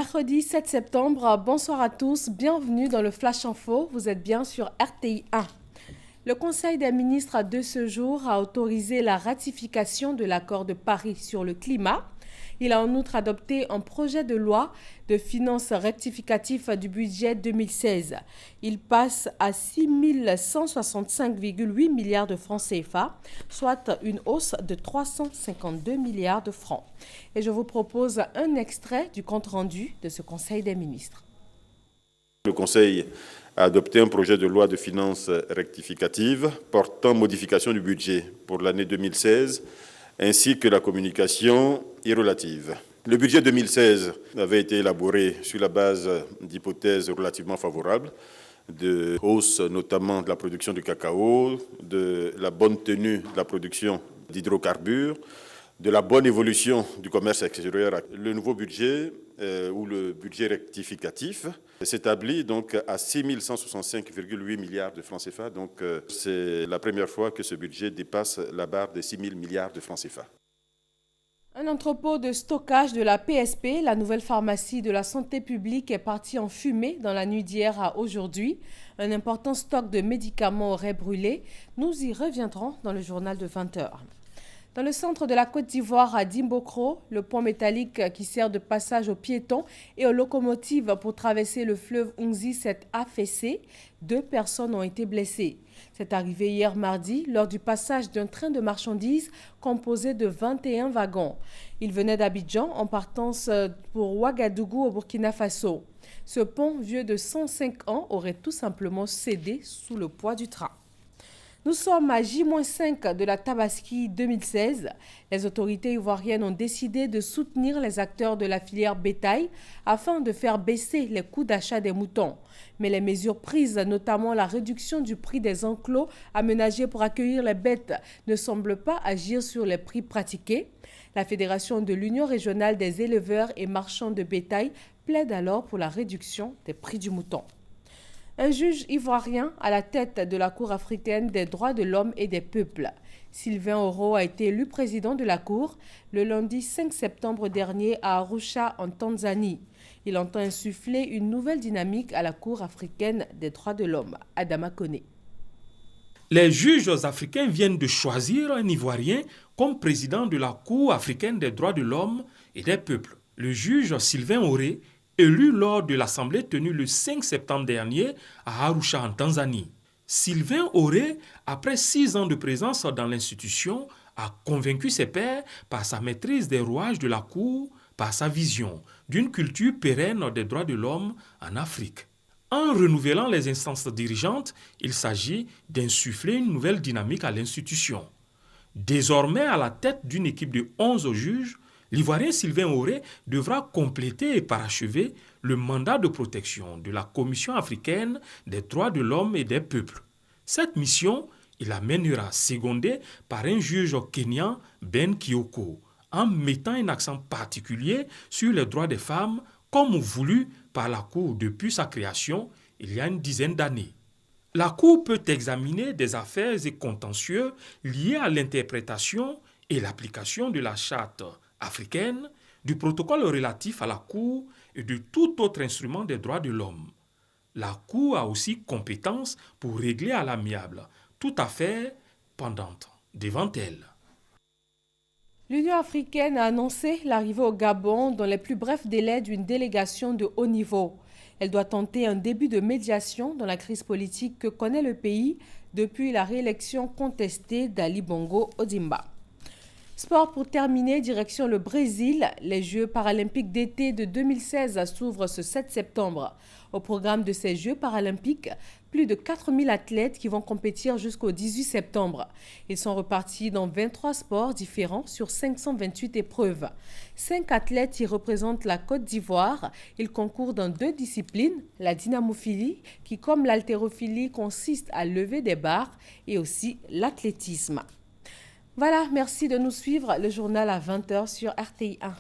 Mercredi 7 septembre, bonsoir à tous, bienvenue dans le Flash Info, vous êtes bien sur RTI 1. Le Conseil des ministres de ce jour a autorisé la ratification de l'accord de Paris sur le climat. Il a en outre adopté un projet de loi de finances rectificatif du budget 2016. Il passe à 6 165,8 milliards de francs CFA, soit une hausse de 352 milliards de francs. Et je vous propose un extrait du compte-rendu de ce Conseil des ministres. Le Conseil a adopté un projet de loi de finances rectificative portant modification du budget pour l'année 2016, ainsi que la communication y relative. Le budget 2016 avait été élaboré sur la base d'hypothèses relativement favorables, de hausse notamment de la production du cacao, de la bonne tenue de la production d'hydrocarbures, de la bonne évolution du commerce extérieur. Le nouveau budget, ou le budget rectificatif, s'établit donc à 6 165,8 milliards de francs CFA. Donc c'est la première fois que ce budget dépasse la barre des 6 000 milliards de francs CFA. Un entrepôt de stockage de la PSP, la nouvelle pharmacie de la santé publique, est parti en fumée dans la nuit d'hier à aujourd'hui. Un important stock de médicaments aurait brûlé. Nous y reviendrons dans le journal de 20h. Dans le centre de la Côte d'Ivoire, à Dimbokro, le pont métallique qui sert de passage aux piétons et aux locomotives pour traverser le fleuve Oungzi s'est affaissé. 2 personnes ont été blessées. C'est arrivé hier mardi lors du passage d'un train de marchandises composé de 21 wagons. Il venait d'Abidjan en partance pour Ouagadougou au Burkina Faso. Ce pont, vieux de 105 ans, aurait tout simplement cédé sous le poids du train. Nous sommes à J-5 de la Tabaski 2016. Les autorités ivoiriennes ont décidé de soutenir les acteurs de la filière bétail afin de faire baisser les coûts d'achat des moutons. Mais les mesures prises, notamment la réduction du prix des enclos aménagés pour accueillir les bêtes, ne semblent pas agir sur les prix pratiqués. La Fédération de l'Union régionale des éleveurs et marchands de bétail plaide alors pour la réduction des prix du mouton. Un juge ivoirien à la tête de la Cour africaine des droits de l'homme et des peuples. Sylvain Oro a été élu président de la Cour le lundi 5 septembre dernier à Arusha en Tanzanie. Il entend insuffler une nouvelle dynamique à la Cour africaine des droits de l'homme. Adama Koné. Les juges africains viennent de choisir un Ivoirien comme président de la Cour africaine des droits de l'homme et des peuples. Le juge Sylvain Oré, élu lors de l'assemblée tenue le 5 septembre dernier à Arusha en Tanzanie. Sylvain Oré, après 6 ans de présence dans l'institution, a convaincu ses pairs par sa maîtrise des rouages de la Cour, par sa vision d'une culture pérenne des droits de l'homme en Afrique. En renouvelant les instances dirigeantes, il s'agit d'insuffler une nouvelle dynamique à l'institution. Désormais à la tête d'une équipe de 11 juges, l'Ivoirien Sylvain Oré devra compléter et parachever le mandat de protection de la Commission africaine des droits de l'homme et des peuples. Cette mission, il la mènera secondée par un juge kényan, Ben Kioko, en mettant un accent particulier sur les droits des femmes, comme voulu par la Cour depuis sa création il y a une dizaine d'années. La Cour peut examiner des affaires et contentieux liés à l'interprétation et l'application de la Charte africaine, du protocole relatif à la Cour et de tout autre instrument des droits de l'homme. La Cour a aussi compétence pour régler à l'amiable toute affaire pendante devant elle. L'Union africaine a annoncé l'arrivée au Gabon dans les plus brefs délais d'une délégation de haut niveau. Elle doit tenter un début de médiation dans la crise politique que connaît le pays depuis la réélection contestée d'Ali Bongo Ondimba. Sport pour terminer, direction le Brésil. Les Jeux paralympiques d'été de 2016 s'ouvrent ce 7 septembre. Au programme de ces Jeux paralympiques, plus de 4000 athlètes qui vont compétir jusqu'au 18 septembre. Ils sont repartis dans 23 sports différents sur 528 épreuves. 5 athlètes y représentent la Côte d'Ivoire. Ils concourent dans 2 disciplines, la dynamophilie, qui comme l'haltérophilie consiste à lever des barres, et aussi l'athlétisme. Voilà, merci de nous suivre. Le journal à 20h sur RTI 1.